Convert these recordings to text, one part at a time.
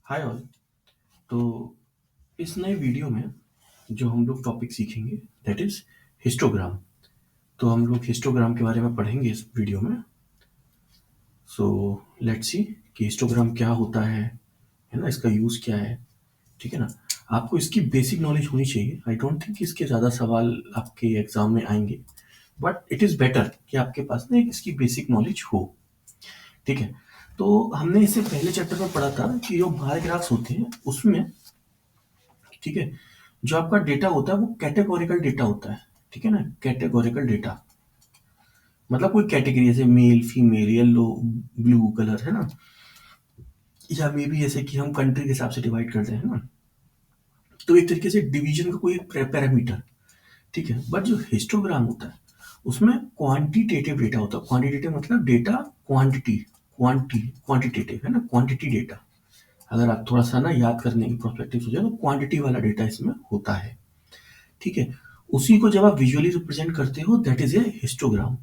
Hi all. तो इस नए वीडियो में जो हम लोग टॉपिक सीखेंगे दैट इज हिस्टोग्राम। तो हम लोग हिस्टोग्राम के बारे में पढ़ेंगे इस वीडियो में। सो लेट्स सी कि हिस्टोग्राम क्या होता है ना, इसका यूज़ क्या है। ठीक है ना, आपको इसकी बेसिक नॉलेज होनी चाहिए। आई डोंट थिंक इसके ज़्यादा सवाल आपके एग्जाम में आएंगे, बट इट इज़ बेटर कि आपके पास ना एक इसकी बेसिक नॉलेज हो। ठीक है, तो हमने इससे पहले चैप्टर में पढ़ा था कि जो बार ग्राफ्स होते हैं उसमें, ठीक है, जो आपका डेटा होता है वो कैटेगोरिकल डेटा होता है। ठीक है ना, कैटेगोरिकल डेटा मतलब कोई कैटेगरी, जैसे male female yellow blue colour है ना, या मे बी जैसे कि हम कंट्री के हिसाब से डिवाइड करते हैं ना, तो एक तरीके से डिवीजन का कोई पैरामीटर। ठीक है, बट जो हिस्टोग्राम होता है उसमें क्वांटिटेटिव डेटा होता है। क्वांटिटेटिव मतलब डेटा क्वांटिटी, क्वांटिटेटिव है ना, क्वांटिटी डेटा। अगर आप थोड़ा सा ना याद करने की प्रोस्पेक्टिव सोचे तो क्वांटिटी वाला डेटा इसमें होता है। ठीक है, उसी को जब आप विजुअली रिप्रेजेंट करते हो दैट इज ए हिस्टोग्राम।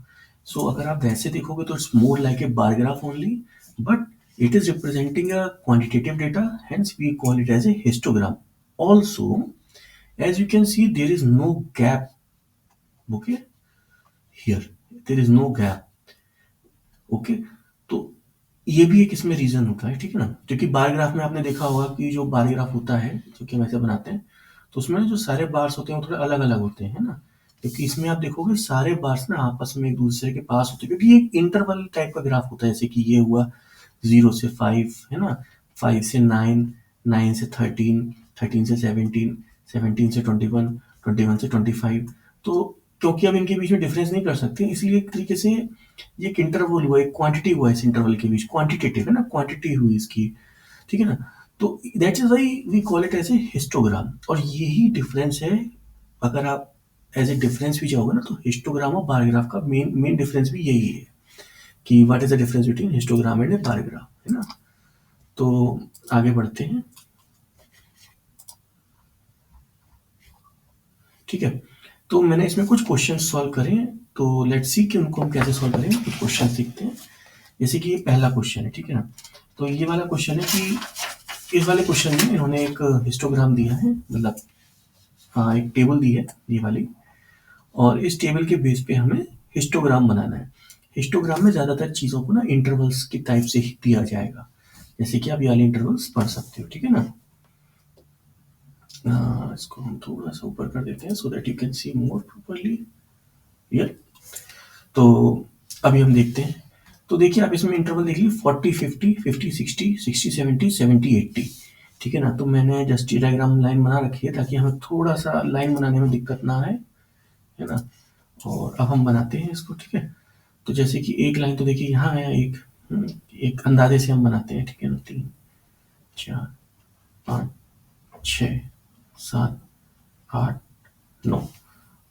सो अगर आप वैसे देखोगे तो it's more like a bar graph only, but it is representing a quantitative data, hence we call it as a histogram. Also, as you can see, there is no gap. Okay, here there is no gap. Okay, तो ये भी एक इसमें reason होता है। ठीक है ना, क्योंकि बार ग्राफ में आपने देखा होगा कि जो बार ग्राफ होता है जो कि हम ऐसे बनाते हैं, तो उसमें जो सारे बार्स होते हैं वो थोड़े अलग अलग होते हैं ना, क्योंकि इसमें आप देखोगे सारे बार्स ना आपस में एक दूसरे के पास होते हैं, क्योंकि ये एक इंटरवल टाइप का ग्राफ होता है। जैसे कि ये हुआ 0 से 5 है ना, 5 से 9, 9 से 13, 13 से 17, 17 से 21, 21 से 25। तो क्योंकि अब इनके बीच में डिफरेंस नहीं कर सकते, इसलिए एक तरीके से ये एक इंटरवल हुआ, एक क्वांटिटी हुआ इस इंटरवल के बीच, क्वांटिटेटिव है ना, क्वांटिटी हुई इसकी। ठीक है ना, तो that is why we call it as a histogram. और यही डिफरेंस है। अगर आप एज ए डिफरेंस भी जाओगे ना, तो हिस्टोग्राम और बारग्राफ का मेन मेन डिफरेंस भी यही है कि what is the difference between histogram and a bar graph, है ना। तो आगे बढ़ते हैं। ठीक है, तो मैंने इसमें कुछ क्वेश्चन सॉल्व करे, तो लेट्स सी कि उनको हम कैसे सॉल्व करेंगे। कुछ क्वेश्चन सीखते हैं। जैसे कि ये पहला क्वेश्चन है, ठीक है ना। तो ये वाला क्वेश्चन है कि इस वाले क्वेश्चन में इन्होंने एक हिस्टोग्राम दिया है, मतलब हाँ एक टेबल दी है ये वाली, और इस टेबल के बेस पे हमें हिस्टोग्राम बनाना है। हिस्टोग्राम में ज़्यादातर चीज़ों को ना इंटरवल्स की टाइप से ही दिया जाएगा, जैसे कि आप ये वाले इंटरवल्स पढ़ सकते हो। ठीक है ना, इसको हम थोड़ा सा ऊपर कर देते हैं so that you can see more properly here. तो अभी हम देखते हैं। तो देखिए आप इसमें इंटरवल देख लीजिए 40 50 50 60 60 70 70 80। ठीक है ना, तो मैंने जस्ट डायग्राम लाइन बना रखी है ताकि हमें थोड़ा सा लाइन बनाने में दिक्कत ना आए, है ना। और अब हम बनाते हैं इसको। ठीक है, तो जैसे कि एक लाइन तो देखिए यहाँ आया एक, एक अंदाजे से हम बनाते हैं। ठीक है ना, 3 4 5 6 7 8 9।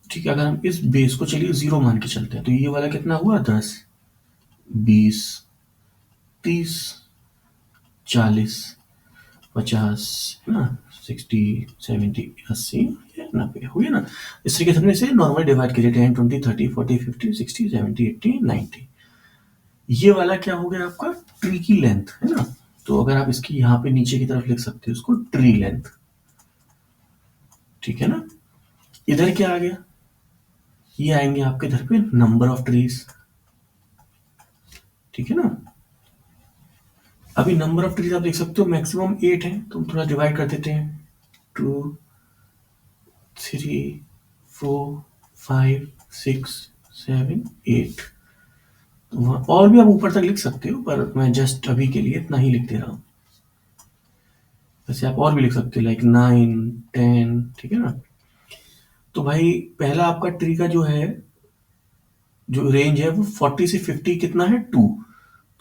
ठीक है, अगर हम इस बेस को चलिए 0 मान के चलते हैं तो ये वाला कितना हुआ, 10 20 30 40 50 है ना, 60 70 80 90 हो गया ना। इस तरीके से हमने इसे नॉर्मल डिवाइड किया, 10 20 30 40 50 60 70 80 90। ये वाला क्या हो गया आपका, ट्री की लेंथ, है ना। तो अगर आप इसकी यहाँ पे नीचे की तरफ लिख सकते हो इसको ट्री लेंथ। ठीक है ना, इधर क्या आ गया, ये आएंगे आपके इधर पे नंबर ऑफ ट्रीज। ठीक है ना, अभी नंबर ऑफ ट्रीज आप देख सकते हो मैक्सिमम 8 है, तो हम थोड़ा डिवाइड कर देते हैं, 2 3 4 5 6 7 8। और भी आप ऊपर तक लिख सकते हो, पर मैं जस्ट अभी के लिए इतना ही लिख दे रहा हूँ। वैसे आप और भी लिख सकते हो लाइक 9 10। ठीक है ना, तो भाई पहला आपका ट्री का जो है, जो रेंज है वो 40 से 50 कितना है, 2।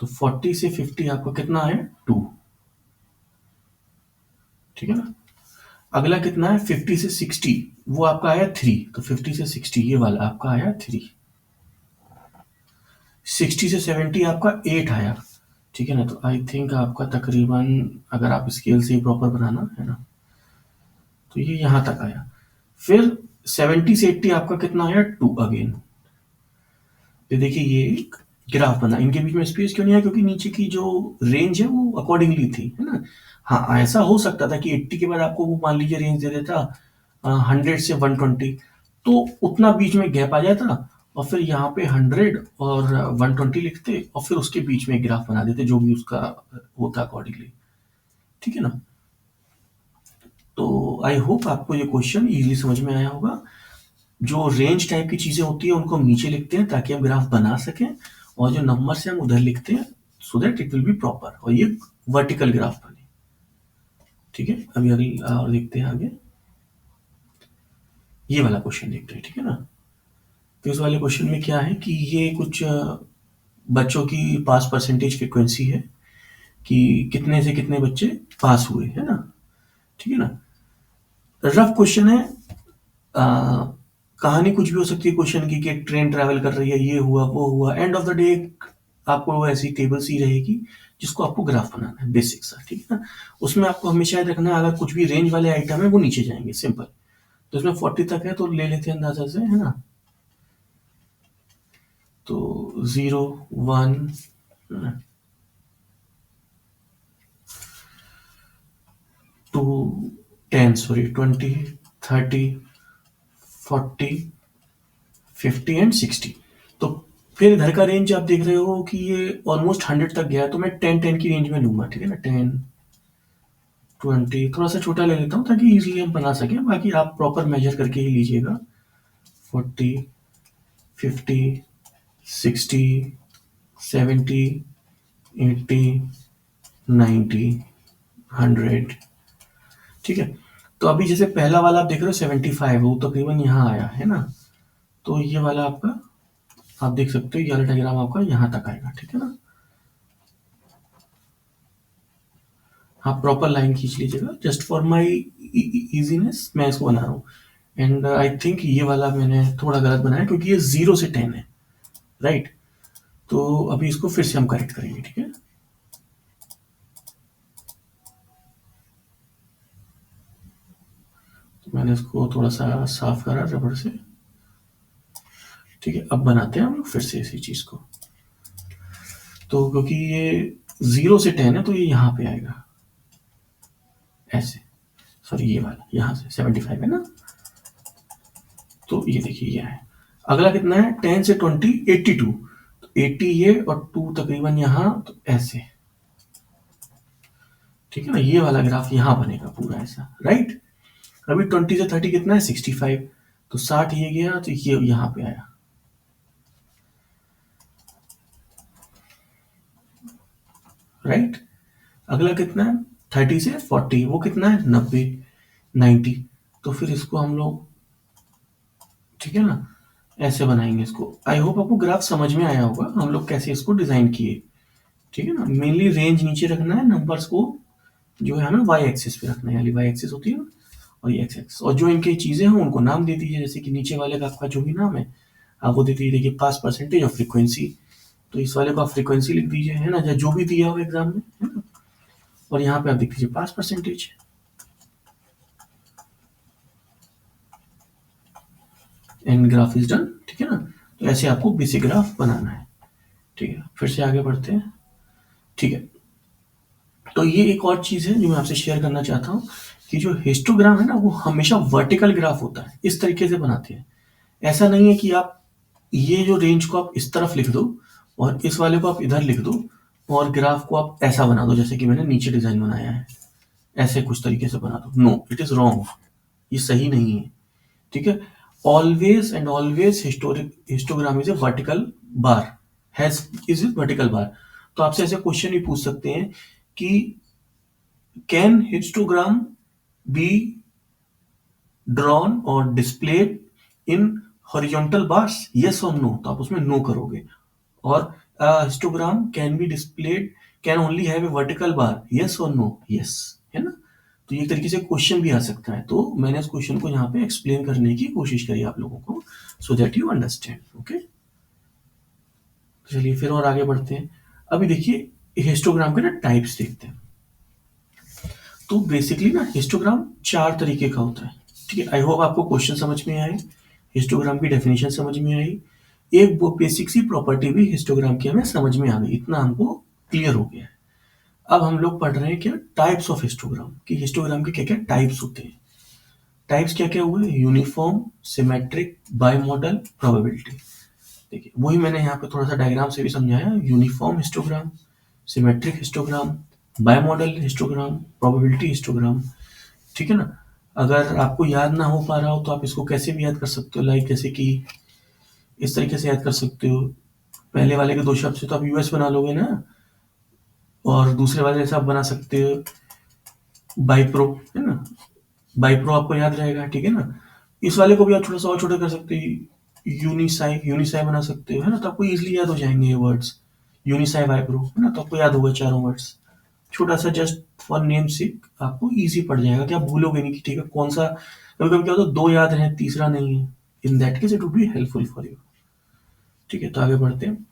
तो 40 से 50 आपका कितना है, 2। ठीक है ना, अगला कितना है 50 से 60, वो आपका आया 3। तो 50 से 60 ये वाला आपका आया 3। 60 से 70 आपका 8 आया। ठीक है ना, तो आई थिंक आपका तकरीबन, अगर आप स्केल से ही प्रॉपर बनाना है ना, तो ये यहाँ तक आया। फिर 70 से 80 आपका कितना आया, 2 अगेन। तो देखिए ये एक ग्राफ बना, इनके बीच में स्पेस क्यों नहीं है, क्योंकि नीचे की जो रेंज है वो अकॉर्डिंगली थी, है ना। हाँ, ऐसा हो सकता था कि 80 के बाद आपको वो मान लीजिए रेंज दे देता 100 से 120, तो उतना बीच में गैप आ जाता और फिर यहाँ पे 100 और 120 लिखते और फिर उसके बीच में ग्राफ बना देते जो भी उसका होता अकॉर्डिंगली। ठीक है ना? तो आई होप आपको ये क्वेश्चन इजीली समझ में आया होगा। जो रेंज टाइप की चीजें होती है उनको हम नीचे लिखते हैं ताकि हम ग्राफ बना सकें, और जो नंबर से हम उधर लिखते हैं so that it will be proper और ये वर्टिकल ग्राफ बने। ठीक है, अभी अभी और देखते हैं आगे। ये वाला क्वेश्चन देखते हैं, ठीक है ना? तो इस वाले क्वेश्चन में क्या है कि ये कुछ बच्चों की पास परसेंटेज फ्रिक्वेंसी है कि कितने से कितने बच्चे पास हुए, है ना? ठीक है ना? रफ क्वेश्चन है, कहानी कुछ भी हो सकती है क्वेश्चन की कि एक ट्रेन ट्रैवल कर रही है, ये हुआ वो हुआ, एंड ऑफ द डे आपको ऐसी टेबल सी रहेगी जिसको आपको ग्राफ बनाना है, बेसिक सा। ठीक है ना? उसमें आपको हमेशा याद रखना अगर कुछ भी रेंज वाले आइटम है वो नीचे जाएंगे, सिंपल। तो इसमें 40 तक है तो ले लेते हैं अंदाजा से, है ना? तो 0 1 2 10 सॉरी 20 30 40 50 एंड 60। तो फिर इधर का रेंज आप देख रहे हो कि ये ऑलमोस्ट 100 तक गया है, तो मैं 10 की रेंज में लूंगा। ठीक है ना? 10 20 थोड़ा सा छोटा ले लेता हूँ ताकि इजीली हम बना सकें, बाकी आप प्रॉपर मेजर करके ही लीजिएगा। 40 50 60 70 80 90 100। ठीक है, तो अभी जैसे पहला वाला आप देख रहे हो 75 वो तकरीबन यहाँ आया है ना, तो ये वाला आपका आप देख सकते हो ये वाला डायग्राम आपका यहाँ तक आएगा। ठीक है ना? आप प्रॉपर लाइन खींच लीजिएगा, जस्ट फॉर माई इजीनेस मैं इसको बना रहा हूँ। एंड आई थिंक ये वाला मैंने थोड़ा गलत बनाया क्योंकि ये 0 से 10 है, राइट? तो अभी इसको फिर से हम करेक्ट करेंगे। ठीक है, तो मैंने इसको थोड़ा सा साफ करा रबड़ से। ठीक है, अब बनाते हैं हम लोग फिर से इसी चीज को। तो क्योंकि ये 0 से 10 है तो ये यहाँ पे आएगा ऐसे, सॉरी ये वाला यहाँ से 75 है ना, तो ये देखिए ये है। अगला कितना है? 10 से 20 82, तो 80 ये और 2 तकरीबन यहाँ, तो ऐसे। ठीक है ना? ये वाला ग्राफ यहाँ बनेगा पूरा ऐसा, राइट? अभी 20 से 30 कितना है? 65, तो 60 ये गया तो ये यहाँ पे आया, राइट? अगला कितना है? 30 से 40 वो कितना है? 90 90, तो फिर इसको हम लोग, ठीक है ना, ऐसे बनाएंगे इसको। आई होप आपको ग्राफ समझ में आया होगा हम लोग कैसे इसको डिजाइन किए। ठीक है ना? मेनली रेंज नीचे रखना है, नंबर्स को जो है हमें वाई एक्सिस पे रखना है, यानी वाई एक्सिस होती है ना, और ये एक्स एक्स, और जो इनकी चीजें हैं उनको नाम दे दीजिए। जैसे कि नीचे वाले का आपका जो भी नाम है आप वो दे दीजिए। देखिए पास परसेंटेज और फ्रीक्वेंसी, तो इस वाले को आप फ्रीक्वेंसी लिख दीजिए, है ना, जो भी दिया हो एग्जाम में, है ना? और यहाँ पे आप देख लीजिए pass percentage, and graph is done. ठीक है ना? तो ऐसे आपको बेसिक ग्राफ बनाना है। ठीक है, फिर से आगे बढ़ते हैं। ठीक है, तो ये एक और चीज है जो मैं आपसे शेयर करना चाहता हूँ कि जो हिस्टोग्राम है ना वो हमेशा वर्टिकल ग्राफ होता है, इस तरीके से बनाते हैं। ऐसा नहीं है कि आप ये जो रेंज को आप इस तरफ लिख दो और इस वाले को आप इधर लिख दो और ग्राफ को आप ऐसा बना दो जैसे कि मैंने नीचे डिजाइन बनाया है, ऐसे कुछ तरीके से बना दो। नो, इट इज रॉन्ग, ये सही नहीं है। ठीक है, always and always histogram is A vertical bar, has is a vertical bar. तो आपसे ऐसे क्वेश्चन भी पूछ सकते हैं कि कैन हिस्टोग्राम बी ड्रॉन और displayed in horizontal bars, yes और नो, तो आप उसमें नो करोगे। और histogram can be displayed, can only have a vertical bar, yes और नो, यस, है ना? तो ये तरीके से क्वेश्चन भी आ सकता है, तो मैंने इस क्वेश्चन को यहाँ पे एक्सप्लेन करने की कोशिश करी आप लोगों को, so that you understand. Okay, चलिए फिर और आगे बढ़ते हैं। अभी देखिए हिस्टोग्राम के ना टाइप्स देखते हैं। तो बेसिकली ना हिस्टोग्राम 4 तरीके का होता है। ठीक है, आई होप आपको क्वेश्चन समझ में आए, हिस्टोग्राम की डेफिनेशन समझ में आई, एक वो बेसिक सी प्रॉपर्टी भी हिस्टोग्राम की हमें समझ में आ गई, इतना हमको क्लियर हो गया है। अब हम लोग पढ़ रहे हैं क्या, टाइप्स ऑफ हिस्टोग्राम, कि हिस्टोग्राम के क्या क्या टाइप्स होते हैं। टाइप्स क्या क्या हुए, यूनिफॉर्म, सिमेट्रिक, बाइमॉडल, प्रोबेबिलिटी। देखिए वही मैंने यहाँ पे थोड़ा सा डायग्राम से भी समझाया, uniform histogram, symmetric histogram, bimodal histogram, probability histogram. ठीक है ना। अगर आपको याद ना हो पा रहा हो तो आप इसको कैसे भी याद कर सकते हो, लाइक जैसे कि इस तरीके से याद कर सकते हो, पहले वाले के दो शब्द से तो आप यूएस बना लोगे ना, और दूसरे वाले से आप बना सकते हो बाइप्रो, है ना। बाइप्रो आपको याद रहेगा, ठीक है ना। इस वाले को भी आप थोड़ा सा और छोटा कर सकते हो, यूनिसाई, यूनिसाई बना सकते हो, है ना। तो आपको इजिली याद हो जाएंगे ये वर्ड्स, यूनिसाई बाइप्रो, है ना। तो आपको याद होगा चारों वर्ड्स, छोटा सा जस्ट फॉर नेम से आपको इजी पड़ जाएगा कि आप भूलोगे नहीं कि ठीक है कौन सा। कभी कभी क्या होता है दो याद है तीसरा नहीं है, in that case it would be helpful for you. ठीक है, तो आगे बढ़ते हैं।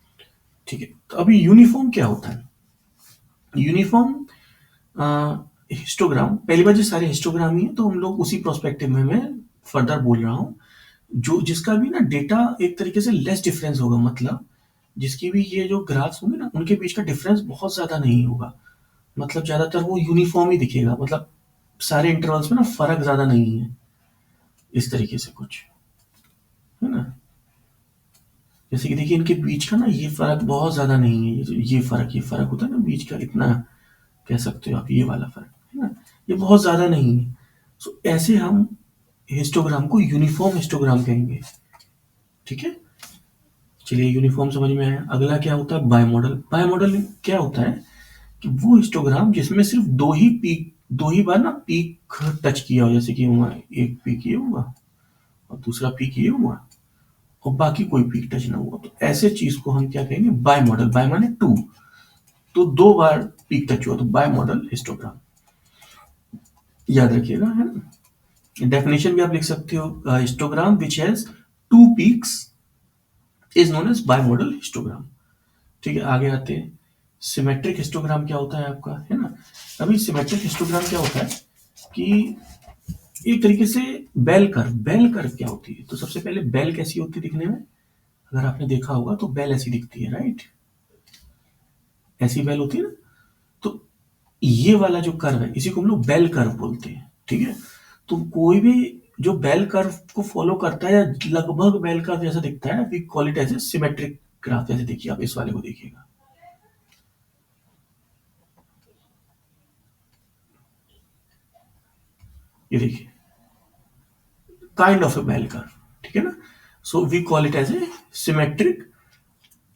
ठीक है, तो अभी यूनिफॉर्म क्या होता है। यूनिफॉर्म हिस्टोग्राम, पहली बार जो सारे हिस्टोग्राम ही है तो हम लोग उसी प्रोस्पेक्टिव में मैं फर्दर बोल रहा हूँ, जो जिसका भी ना डेटा एक तरीके से लेस डिफरेंस होगा, मतलब जिसकी भी ये जो ग्राफ्स होंगे ना उनके बीच का डिफरेंस बहुत ज्यादा नहीं होगा, मतलब ज्यादातर वो यूनिफॉर्म ही दिखेगा, मतलब सारे इंटरवल्स में ना फर्क ज्यादा नहीं है, इस तरीके से कुछ, है ना। जैसे कि देखिए इनके बीच का ना ये फर्क बहुत ज्यादा नहीं है, ये फर्क होता है ना बीच का, इतना कह सकते हो आप, ये वाला फर्क, है ना, ये बहुत ज्यादा नहीं है। सो ऐसे हम हिस्टोग्राम को यूनिफॉर्म हिस्टोग्राम कहेंगे। ठीक है, चलिए यूनिफॉर्म समझ में आया। अगला क्या होता है, बायमॉडल। बायमॉडल क्या होता है कि वो हिस्टोग्राम जिसमें सिर्फ दो ही बार ना पीक टच किया हो, जैसे कि वहां एक पीक ये हुआ और दूसरा पीक ये हुआ और बाकी कोई पीक टच ना हुआ, तो ऐसे चीज को हम क्या कहेंगे, बाय मॉडल। बाय माने टू, तो दो बार पीक टच हुआ तो बाय मॉडल हिस्टोग्राम, याद रखिएगा, है ना। डेफिनेशन भी आप लिख सकते हो, histogram which has two peaks is known as bimodal histogram. ठीक है, आगे आते हैं। सिमेट्रिक हिस्टोग्राम क्या होता है आपका, है ना। अभी सिमेट्रिक हिस्टोग्राम क्या होता है कि एक तरीके से बेल कर्व क्या होती है, तो सबसे पहले बेल कैसी होती है दिखने में, अगर आपने देखा होगा तो बेल ऐसी दिखती है, राइट, ऐसी बेल होती है ना। तो ये वाला जो कर्व है इसी को हम लोग बेल कर्व बोलते हैं, ठीक है। तो कोई भी जो बेल कर्व को फॉलो करता है या लगभग बेल कर्व जैसा दिखता है, we call it as a symmetric graph. जैसे देखिए आप इस वाले को देखिएगा, ये देखिए kind of a bell curve, ठीक है ना। So we call it as a symmetric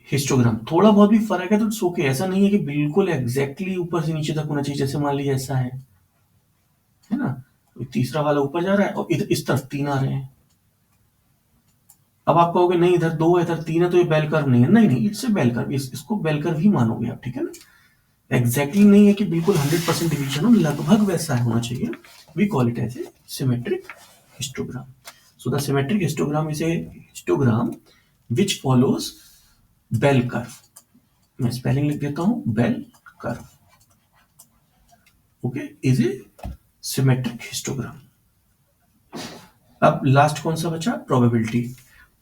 histogram. थोड़ा बहुत भी फर्क है तो इट्स ओके, ऐसा नहीं है कि बिल्कुल एग्जैक्टली ऊपर से नीचे तक होना चाहिए, जैसे मान लीजिए ऐसा है ना, तीसरा वाला ऊपर जा रहा है और इधर इस तरफ तीन आ रहे हैं। अब आप कहोगे नहीं इधर दो है इधर तीन है तो ये बेल कर्व नहीं है, नहीं नहीं, इट्स ए बेल कर्व, इसको बेल कर्व ही मानोगे आप, ठीक है ना। एग्जैक्टली नहीं है कि बिल्कुल 100% डिवीजन हो, लगभग वैसा होना चाहिए। We call it as a symmetric histogram. So the symmetric histogram is a histogram which follows bell curve. मैं स्पेलिंग लिख देता हूं, bell curve, okay, is a symmetric histogram. अब लास्ट कौन सा बचा, प्रोबेबिलिटी।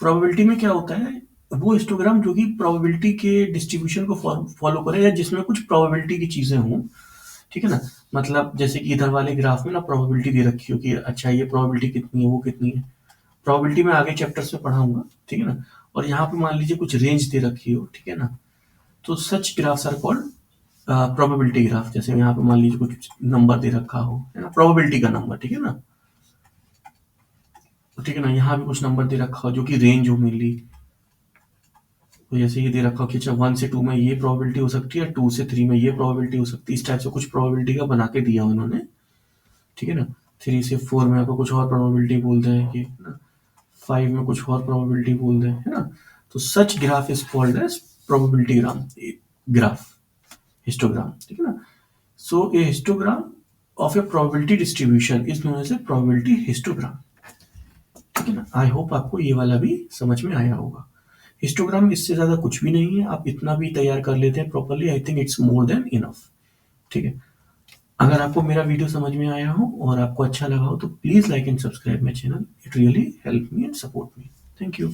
प्रोबेबिलिटी में क्या होता है, वो हिस्टोग्राम जो कि प्रोबेबिलिटी के डिस्ट्रीब्यूशन को फॉलो करे या जिसमें कुछ प्रोबेबिलिटी की चीजें हों, ठीक है ना। मतलब जैसे कि इधर वाले ग्राफ में ना प्रोबेबिलिटी दे रखी हो कि अच्छा ये प्रोबेबिलिटी कितनी है वो कितनी है, प्रोबेबिलिटी में आगे चैप्टर्स में पढ़ाऊंगा, ठीक है ना। और यहाँ पे मान लीजिए कुछ रेंज दे रखी हो, ठीक है ना, तो such graphs are called probability graph. जैसे यहाँ पे मान लीजिए कुछ नंबर दे रखा हो, है ना, प्रोबेबिलिटी का नंबर, ठीक है ना, ठीक है ना। यहाँ भी कुछ नंबर दे रखा हो जो कि रेंज हो मेनली, तो जैसे ये दे रखा हो कि अच्छा 1 से 2 में ये प्रोबेबिलिटी हो सकती है, 2 से 3 में ये प्रोबेबिलिटी हो सकती है, इस टाइप से कुछ प्रोबेबिलिटी का बना के दिया उन्होंने, ठीक है ना। 3 से 4 में आपको कुछ और प्रोबेबिलिटी बोल दें, ये है ना, 5 में कुछ और प्रोबेबिलिटी बोल दें, है ना। तो such graph is called as probability graph, histogram, ठीक है ना। So a histogram of a probability distribution is known as a probability histogram, ठीक है ना। आई होप आपको ये वाला भी समझ में आया होगा। हिस्टोग्राम इससे ज्यादा कुछ भी नहीं है, आप इतना भी तैयार कर लेते हैं properly, I think it's more than enough, ठीक है। अगर आपको मेरा वीडियो समझ में आया हो और आपको अच्छा लगा हो तो please like and subscribe my channel, it really help me and support me. Thank you.